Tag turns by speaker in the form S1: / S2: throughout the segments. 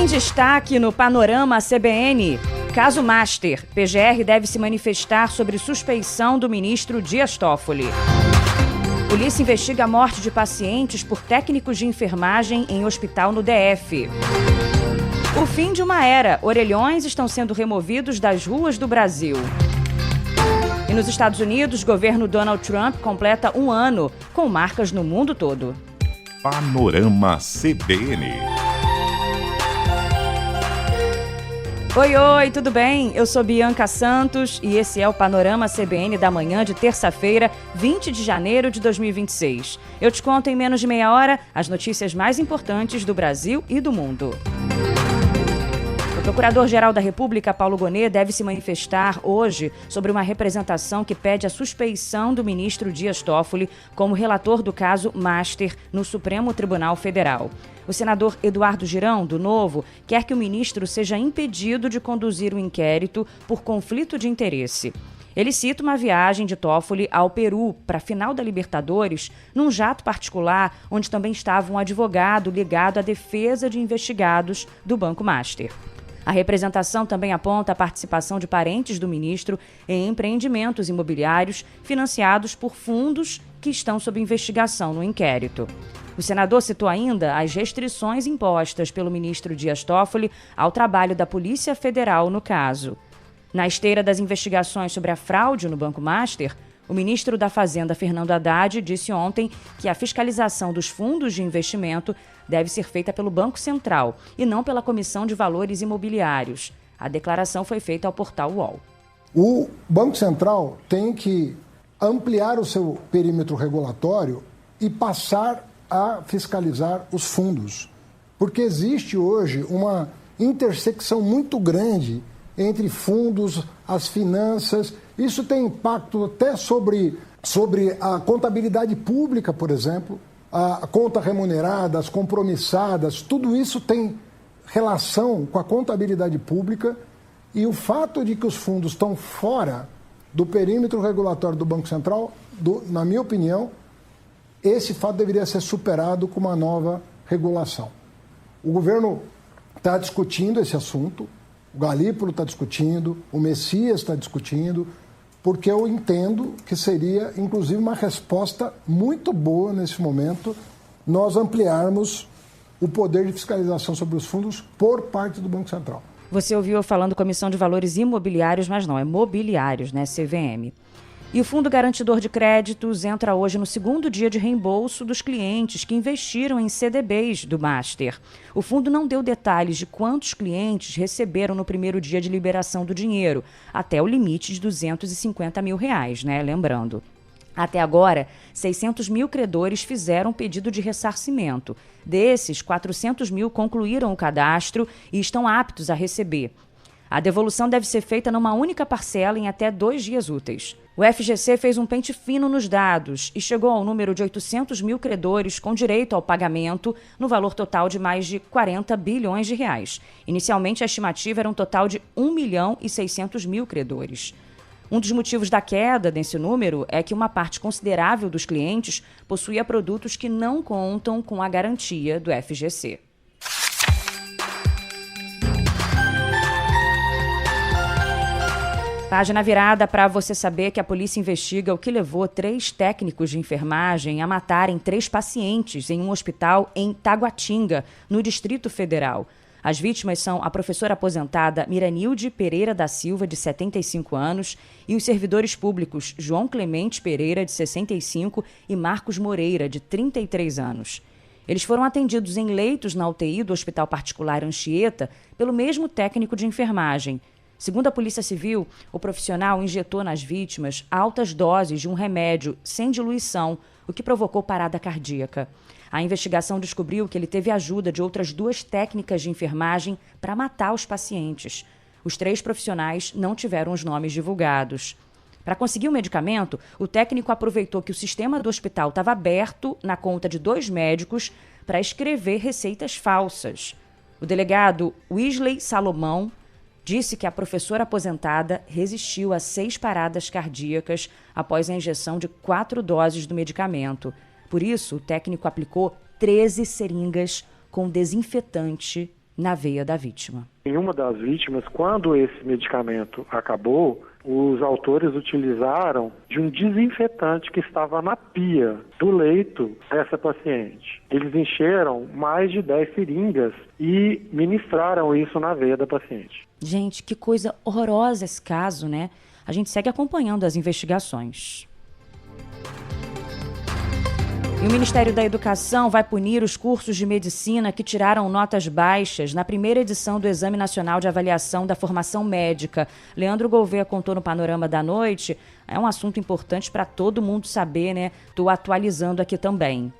S1: Em destaque no Panorama CBN, caso Master, PGR deve se manifestar sobre suspeição do ministro Dias Toffoli. Polícia investiga a morte de pacientes por técnicos de enfermagem em hospital no DF. O fim de uma era, orelhões estão sendo removidos das ruas do Brasil. E nos Estados Unidos, o governo Donald Trump completa um ano, com marcas no mundo todo.
S2: Panorama CBN.
S1: Oi, tudo bem? Eu sou Bianca Santos e esse é o Panorama CBN da manhã de terça-feira, 20 de janeiro de 2026. Eu te conto em menos de meia hora as notícias mais importantes do Brasil e do mundo. O Procurador-Geral da República, Paulo Gonet, deve se manifestar hoje sobre uma representação que pede a suspeição do ministro Dias Toffoli como relator do caso Master no Supremo Tribunal Federal. O senador Eduardo Girão, do Novo, quer que o ministro seja impedido de conduzir o inquérito por conflito de interesse. Ele cita uma viagem de Toffoli ao Peru para a final da Libertadores, num jato particular onde também estava um advogado ligado à defesa de investigados do Banco Master. A representação também aponta a participação de parentes do ministro em empreendimentos imobiliários financiados por fundos que estão sob investigação no inquérito. O senador citou ainda as restrições impostas pelo ministro Dias Toffoli ao trabalho da Polícia Federal no caso. Na esteira das investigações sobre a fraude no Banco Master, o ministro da Fazenda, Fernando Haddad, disse ontem que a fiscalização dos fundos de investimento deve ser feita pelo Banco Central e não pela Comissão de Valores Imobiliários. A declaração foi feita ao portal UOL.
S3: O Banco Central tem que ampliar o seu perímetro regulatório e passar a fiscalizar os fundos, porque existe hoje uma intersecção muito grande entre fundos, as finanças. Isso tem impacto até sobre a contabilidade pública, por exemplo, a conta remunerada, as compromissadas, tudo isso tem relação com a contabilidade pública, e o fato de que os fundos estão fora do perímetro regulatório do Banco Central, na minha opinião, esse fato deveria ser superado com uma nova regulação. O governo está discutindo esse assunto, o Galípolo está discutindo, o Messias está discutindo, porque eu entendo que seria, inclusive, uma resposta muito boa nesse momento nós ampliarmos o poder de fiscalização sobre os fundos por parte do Banco Central.
S1: Você ouviu eu falando Comissão de Valores Imobiliários, mas não, é mobiliários, né, CVM. E o Fundo Garantidor de Créditos entra hoje no segundo dia de reembolso dos clientes que investiram em CDBs do Master. O fundo não deu detalhes de quantos clientes receberam no primeiro dia de liberação do dinheiro, até o limite de R$250 mil, né? Lembrando. Até agora, 600 mil credores fizeram pedido de ressarcimento. Desses, 400 mil concluíram o cadastro e estão aptos a receber. A devolução deve ser feita numa única parcela em até 2 dias úteis. O FGC fez um pente fino nos dados e chegou ao número de 800 mil credores com direito ao pagamento no valor total de mais de 40 bilhões de reais. Inicialmente, a estimativa era um total de 1 milhão e 600 mil credores. Um dos motivos da queda desse número é que uma parte considerável dos clientes possuía produtos que não contam com a garantia do FGC. Página virada para você saber que a polícia investiga o que levou 3 técnicos de enfermagem a matarem 3 pacientes em um hospital em Taguatinga, no Distrito Federal. As vítimas são a professora aposentada Miranilde Pereira da Silva, de 75 anos, e os servidores públicos João Clemente Pereira, de 65, e Marcos Moreira, de 33 anos. Eles foram atendidos em leitos na UTI do Hospital Particular Anchieta pelo mesmo técnico de enfermagem. Segundo a Polícia Civil, o profissional injetou nas vítimas altas doses de um remédio sem diluição, o que provocou parada cardíaca. A investigação descobriu que ele teve ajuda de outras 2 técnicas de enfermagem para matar os pacientes. Os 3 profissionais não tiveram os nomes divulgados. Para conseguir o medicamento, o técnico aproveitou que o sistema do hospital estava aberto na conta de 2 médicos para escrever receitas falsas. O delegado Wesley Salomão disse que a professora aposentada resistiu a 6 paradas cardíacas após a injeção de 4 doses do medicamento. Por isso, o técnico aplicou 13 seringas com desinfetante na veia da vítima.
S4: Em uma das vítimas, quando esse medicamento acabou, os autores utilizaram de um desinfetante que estava na pia do leito dessa paciente. Eles encheram mais de 10 seringas e ministraram isso na veia da paciente.
S1: Gente, que coisa horrorosa esse caso, né? A gente segue acompanhando as investigações. E o Ministério da Educação vai punir os cursos de medicina que tiraram notas baixas na primeira edição do Exame Nacional de Avaliação da Formação Médica. Leandro Gouveia contou no Panorama da Noite. É um assunto importante para todo mundo saber, né? Estou atualizando aqui também.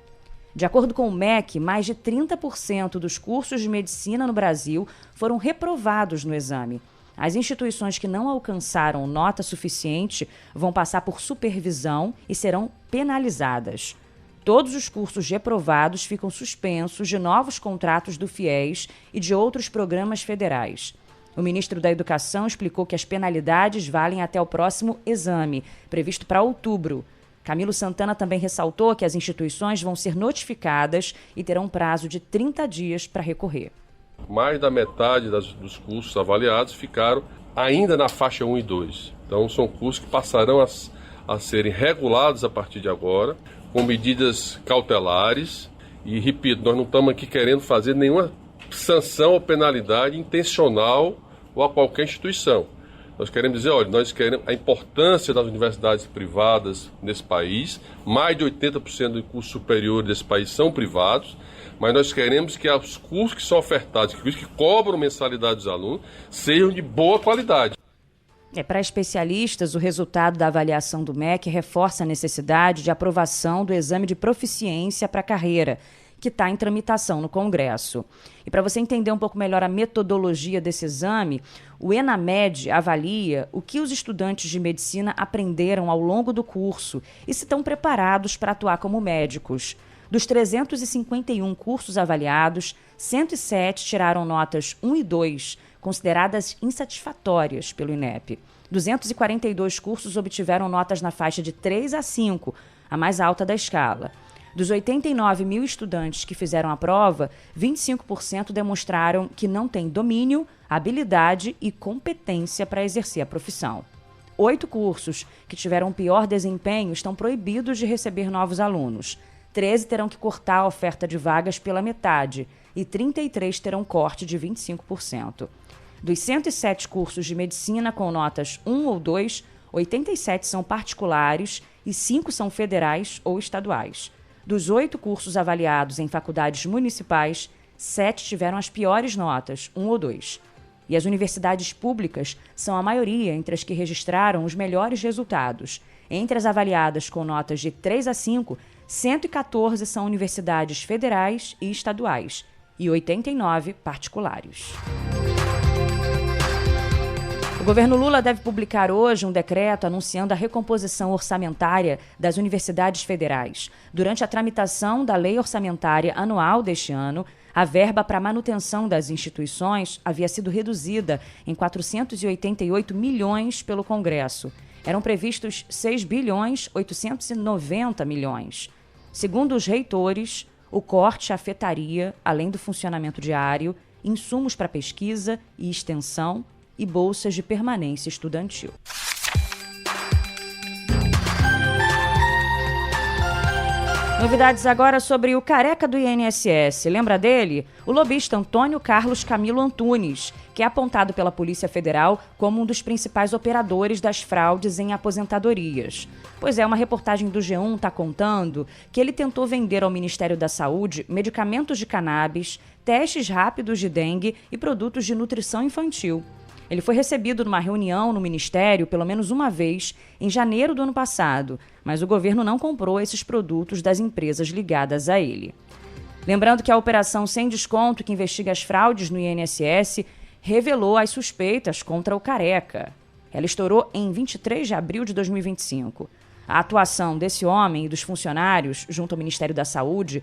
S1: De acordo com o MEC, mais de 30% dos cursos de medicina no Brasil foram reprovados no exame. As instituições que não alcançaram nota suficiente vão passar por supervisão e serão penalizadas. Todos os cursos reprovados ficam suspensos de novos contratos do FIES e de outros programas federais. O ministro da Educação explicou que as penalidades valem até o próximo exame, previsto para outubro. Camilo Santana também ressaltou que as instituições vão ser notificadas e terão um prazo de 30 dias para recorrer.
S5: Mais da metade dos cursos avaliados ficaram ainda na faixa 1 e 2. Então são cursos que passarão a serem regulados a partir de agora, com medidas cautelares. E, repito, nós não estamos aqui querendo fazer nenhuma sanção ou penalidade intencional ou a qualquer instituição. Nós queremos dizer, olha, nós queremos a importância das universidades privadas nesse país. Mais de 80% dos cursos superiores desse país são privados, mas nós queremos que os cursos que são ofertados, que cobram mensalidade dos alunos, sejam de boa qualidade.
S1: Para especialistas, o resultado da avaliação do MEC reforça a necessidade de aprovação do exame de proficiência para a carreira, que está em tramitação no Congresso. E para você entender um pouco melhor a metodologia desse exame, o ENAMED avalia o que os estudantes de medicina aprenderam ao longo do curso e se estão preparados para atuar como médicos. Dos 351 cursos avaliados, 107 tiraram notas 1 e 2, consideradas insatisfatórias pelo INEP. 242 cursos obtiveram notas na faixa de 3 a 5, a mais alta da escala. Dos 89 mil estudantes que fizeram a prova, 25% demonstraram que não têm domínio, habilidade e competência para exercer a profissão. 8 cursos que tiveram pior desempenho estão proibidos de receber novos alunos. 13 terão que cortar a oferta de vagas pela metade e 33 terão corte de 25%. Dos 107 cursos de medicina com notas 1 ou 2, 87 são particulares e 5 são federais ou estaduais. Dos 8 cursos avaliados em faculdades municipais, 7 tiveram as piores notas, 1 ou 2. E as universidades públicas são a maioria entre as que registraram os melhores resultados. Entre as avaliadas com notas de 3 a 5, 114 são universidades federais e estaduais e 89 particulares. O governo Lula deve publicar hoje um decreto anunciando a recomposição orçamentária das universidades federais. Durante a tramitação da Lei Orçamentária Anual deste ano, a verba para a manutenção das instituições havia sido reduzida em 488 milhões pelo Congresso. Eram previstos 6 bilhões 890 milhões. Segundo os reitores, o corte afetaria, além do funcionamento diário, insumos para pesquisa e extensão e bolsas de permanência estudantil. Novidades agora sobre o careca do INSS. Lembra dele? O lobista Antônio Carlos Camilo Antunes, que é apontado pela Polícia Federal como um dos principais operadores das fraudes em aposentadorias. Pois é, uma reportagem do G1 está contando que ele tentou vender ao Ministério da Saúde medicamentos de cannabis, testes rápidos de dengue e produtos de nutrição infantil. Ele foi recebido numa reunião no Ministério pelo menos uma vez em janeiro do ano passado, mas o governo não comprou esses produtos das empresas ligadas a ele. Lembrando que a operação Sem Desconto, que investiga as fraudes no INSS, revelou as suspeitas contra o careca. Ela estourou em 23 de abril de 2025. A atuação desse homem e dos funcionários junto ao Ministério da Saúde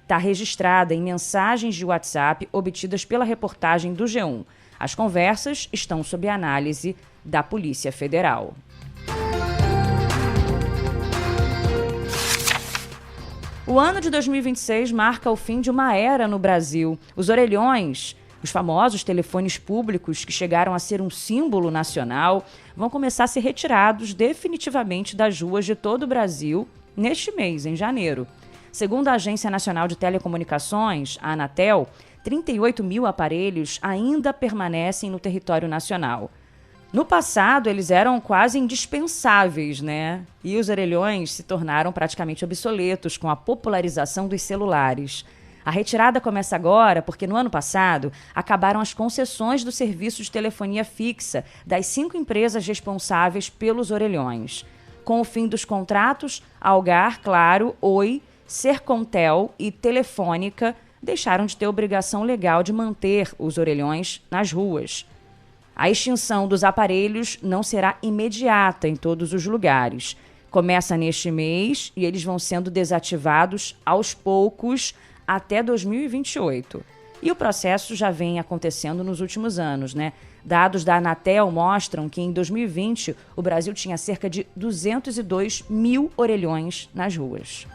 S1: está registrada em mensagens de WhatsApp obtidas pela reportagem do G1. As conversas estão sob análise da Polícia Federal. O ano de 2026 marca o fim de uma era no Brasil. Os orelhões Os famosos telefones públicos, que chegaram a ser um símbolo nacional, vão começar a ser retirados definitivamente das ruas de todo o Brasil neste mês, em janeiro. Segundo a Agência Nacional de Telecomunicações, a Anatel, 38 mil aparelhos ainda permanecem no território nacional. No passado, eles eram quase indispensáveis, né? E os orelhões se tornaram praticamente obsoletos com a popularização dos celulares. A retirada começa agora porque, no ano passado, acabaram as concessões do serviço de telefonia fixa das 5 empresas responsáveis pelos orelhões. Com o fim dos contratos, Algar, Claro, Oi, Sercontel e Telefônica deixaram de ter obrigação legal de manter os orelhões nas ruas. A extinção dos aparelhos não será imediata em todos os lugares. Começa neste mês e eles vão sendo desativados aos poucos até 2028. E o processo já vem acontecendo nos últimos anos, né? Dados da Anatel mostram que em 2020 o Brasil tinha cerca de 202 mil orelhões nas ruas.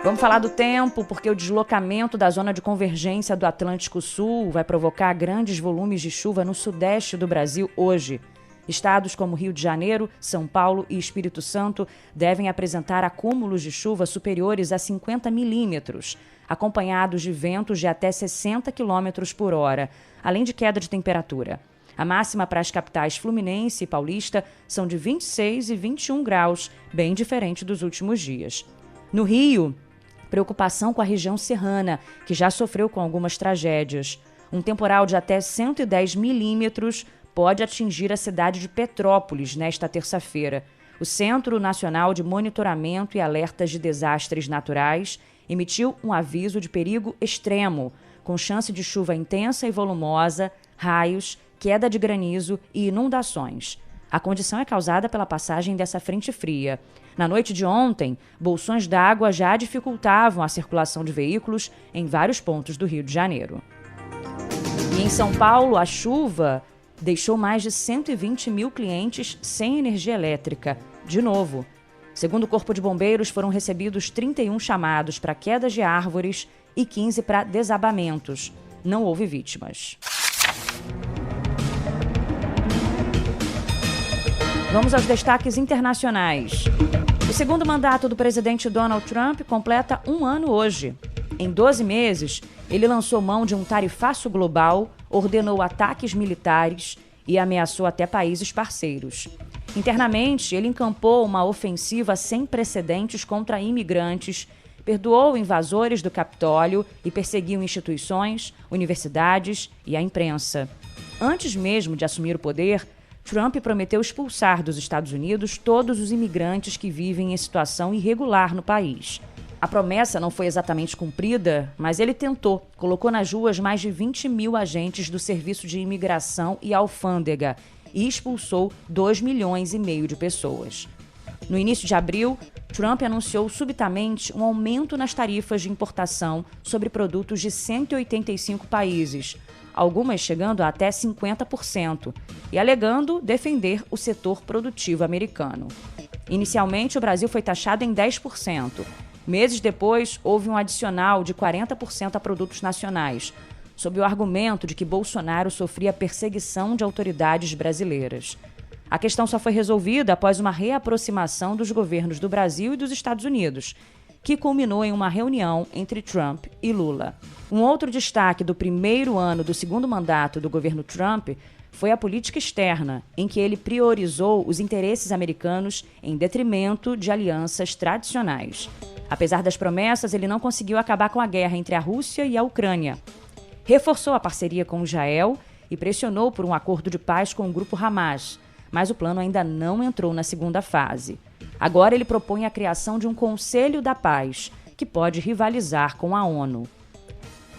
S1: Vamos falar do tempo, porque o deslocamento da zona de convergência do Atlântico Sul vai provocar grandes volumes de chuva no sudeste do Brasil hoje. Estados como Rio de Janeiro, São Paulo e Espírito Santo devem apresentar acúmulos de chuva superiores a 50 milímetros, acompanhados de ventos de até 60 quilômetros por hora, além de queda de temperatura. A máxima para as capitais Fluminense e Paulista são de 26 e 21 graus, bem diferente dos últimos dias. No Rio, preocupação com a região serrana, que já sofreu com algumas tragédias. Um temporal de até 110 milímetros pode atingir a cidade de Petrópolis nesta terça-feira. O Centro Nacional de Monitoramento e Alertas de Desastres Naturais emitiu um aviso de perigo extremo, com chance de chuva intensa e volumosa, raios, queda de granizo e inundações. A condição é causada pela passagem dessa frente fria. Na noite de ontem, bolsões d'água já dificultavam a circulação de veículos em vários pontos do Rio de Janeiro. E em São Paulo, a chuva deixou mais de 120 mil clientes sem energia elétrica, de novo. Segundo o Corpo de Bombeiros, foram recebidos 31 chamados para quedas de árvores e 15 para desabamentos. Não houve vítimas. Vamos aos destaques internacionais. O segundo mandato do presidente Donald Trump completa 1 ano hoje. Em 12 meses, ele lançou mão de um tarifaço global, ordenou ataques militares e ameaçou até países parceiros. Internamente, ele encampou uma ofensiva sem precedentes contra imigrantes, perdoou invasores do Capitólio e perseguiu instituições, universidades e a imprensa. Antes mesmo de assumir o poder, Trump prometeu expulsar dos Estados Unidos todos os imigrantes que vivem em situação irregular no país. A promessa não foi exatamente cumprida, mas ele tentou. Colocou nas ruas mais de 20 mil agentes do Serviço de Imigração e Alfândega e expulsou 2,5 milhões de pessoas. No início de abril, Trump anunciou subitamente um aumento nas tarifas de importação sobre produtos de 185 países, algumas chegando a até 50%, e alegando defender o setor produtivo americano. Inicialmente, o Brasil foi taxado em 10%. Meses depois, houve um adicional de 40% a produtos nacionais, sob o argumento de que Bolsonaro sofria perseguição de autoridades brasileiras. A questão só foi resolvida após uma reaproximação dos governos do Brasil e dos Estados Unidos, que culminou em uma reunião entre Trump e Lula. Um outro destaque do primeiro ano do segundo mandato do governo Trump foi a política externa, em que ele priorizou os interesses americanos em detrimento de alianças tradicionais. Apesar das promessas, ele não conseguiu acabar com a guerra entre a Rússia e a Ucrânia. Reforçou a parceria com Israel e pressionou por um acordo de paz com o grupo Hamas, mas o plano ainda não entrou na segunda fase. Agora ele propõe a criação de um Conselho da Paz, que pode rivalizar com a ONU.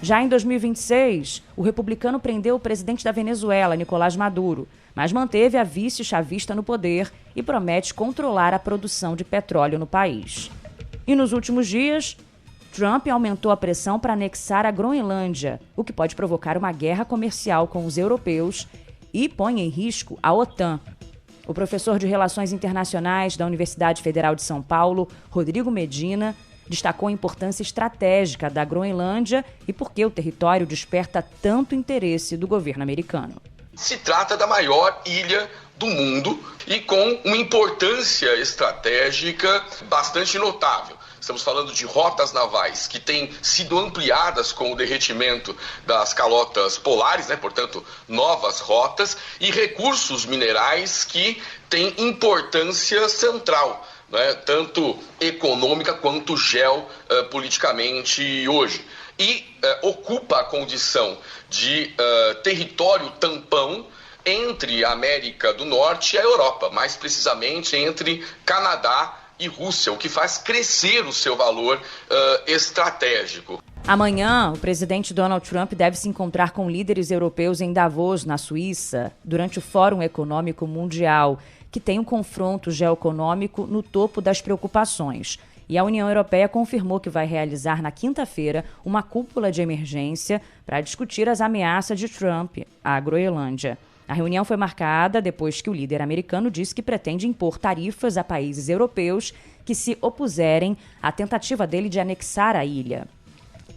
S1: Já em 2026, o republicano prendeu o presidente da Venezuela, Nicolás Maduro, mas manteve a vice-chavista no poder e promete controlar a produção de petróleo no país. E nos últimos dias, Trump aumentou a pressão para anexar a Groenlândia, o que pode provocar uma guerra comercial com os europeus e põe em risco a OTAN. O professor de Relações Internacionais da Universidade Federal de São Paulo, Rodrigo Medina, destacou a importância estratégica da Groenlândia e por que o território desperta tanto interesse do governo americano.
S6: Se trata da maior ilha do mundo e com uma importância estratégica bastante notável. Estamos falando de rotas navais que têm sido ampliadas com o derretimento das calotas polares, portanto, novas rotas, e recursos minerais que têm importância central, tanto econômica quanto geopoliticamente hoje. E ocupa a condição de território tampão entre a América do Norte e a Europa, mais precisamente entre Canadá e Rússia, o que faz crescer o seu valor estratégico.
S1: Amanhã, o presidente Donald Trump deve se encontrar com líderes europeus em Davos, na Suíça, durante o Fórum Econômico Mundial, que tem um confronto geoeconômico no topo das preocupações. E a União Europeia confirmou que vai realizar na quinta-feira uma cúpula de emergência para discutir as ameaças de Trump à Groenlândia. A reunião foi marcada depois que o líder americano disse que pretende impor tarifas a países europeus que se opuserem à tentativa dele de anexar a ilha.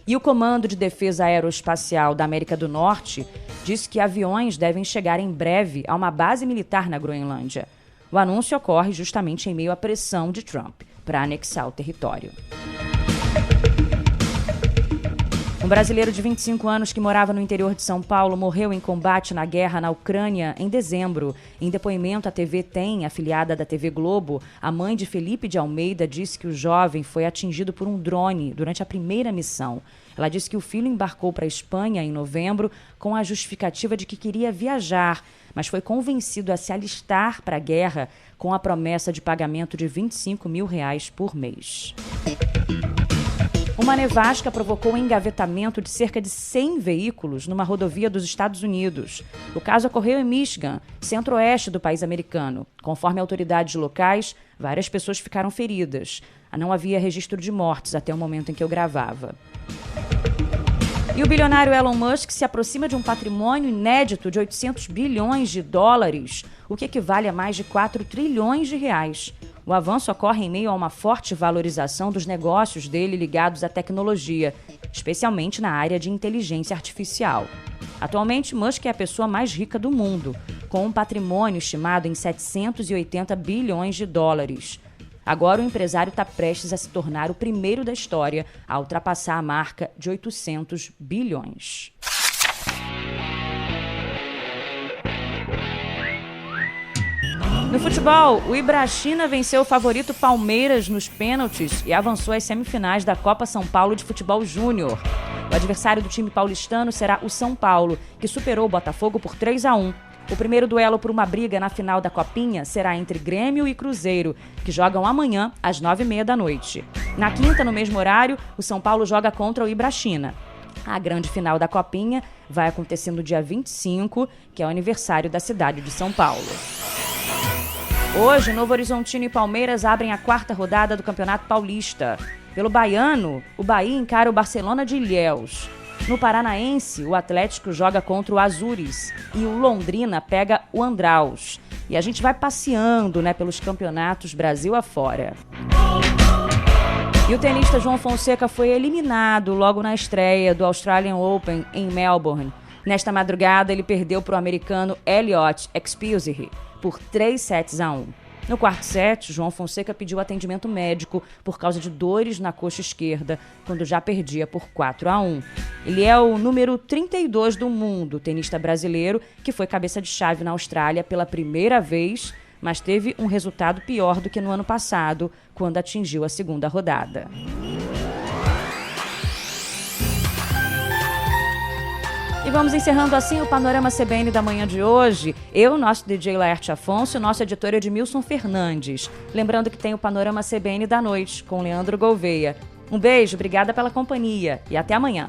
S1: E o Comando de Defesa Aeroespacial da América do Norte disse que aviões devem chegar em breve a uma base militar na Groenlândia. O anúncio ocorre justamente em meio à pressão de Trump para anexar o território. Um brasileiro de 25 anos que morava no interior de São Paulo morreu em combate na guerra na Ucrânia em dezembro. Em depoimento à TV TEM, afiliada da TV Globo, a mãe de Felipe de Almeida disse que o jovem foi atingido por um drone durante a primeira missão. Ela disse que o filho embarcou para a Espanha em novembro com a justificativa de que queria viajar, mas foi convencido a se alistar para a guerra com a promessa de pagamento de R$25 mil por mês. Uma nevasca provocou o engavetamento de cerca de 100 veículos numa rodovia dos Estados Unidos. O caso ocorreu em Michigan, centro-oeste do país americano. Conforme autoridades locais, várias pessoas ficaram feridas. Não havia registro de mortes até o momento em que eu gravava. E o bilionário Elon Musk se aproxima de um patrimônio inédito de 800 bilhões de dólares, o que equivale a mais de 4 trilhões de reais. O avanço ocorre em meio a uma forte valorização dos negócios dele ligados à tecnologia, especialmente na área de inteligência artificial. Atualmente, Musk é a pessoa mais rica do mundo, com um patrimônio estimado em 780 bilhões de dólares. Agora, o empresário está prestes a se tornar o primeiro da história a ultrapassar a marca de 800 bilhões. No futebol, o Ibrachina venceu o favorito Palmeiras nos pênaltis e avançou às semifinais da Copa São Paulo de Futebol Júnior. O adversário do time paulistano será o São Paulo, que superou o Botafogo por 3-1. O primeiro duelo por uma briga na final da Copinha será entre Grêmio e Cruzeiro, que jogam amanhã às 9h30 da noite. Na quinta, no mesmo horário, o São Paulo joga contra o Ibrachina. A grande final da Copinha vai acontecer no dia 25, que é o aniversário da cidade de São Paulo. Hoje, Novo Horizontino e Palmeiras abrem a quarta rodada do Campeonato Paulista. Pelo baiano, o Bahia encara o Barcelona de Ilhéus. No Paranaense, o Atlético joga contra o Azures e o Londrina pega o Andraus. E a gente vai passeando, pelos campeonatos Brasil afora. E o tenista João Fonseca foi eliminado logo na estreia do Australian Open em Melbourne. Nesta madrugada, ele perdeu para o americano Elliot Expulsey por 3-1. No quarto set, João Fonseca pediu atendimento médico por causa de dores na coxa esquerda, quando já perdia por 4-1. Ele é o número 32 do mundo, tenista brasileiro, que foi cabeça de chave na Austrália pela primeira vez, mas teve um resultado pior do que no ano passado, quando atingiu a segunda rodada. E vamos encerrando assim o Panorama CBN da manhã de hoje. Eu, nosso DJ Laerte Afonso e nosso editor Edmilson Fernandes. Lembrando que tem o Panorama CBN da noite, com Leandro Gouveia. Um beijo, obrigada pela companhia e até amanhã.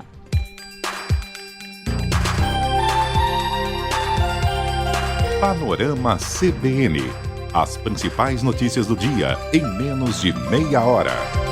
S2: Panorama CBN. As principais notícias do dia em menos de meia hora.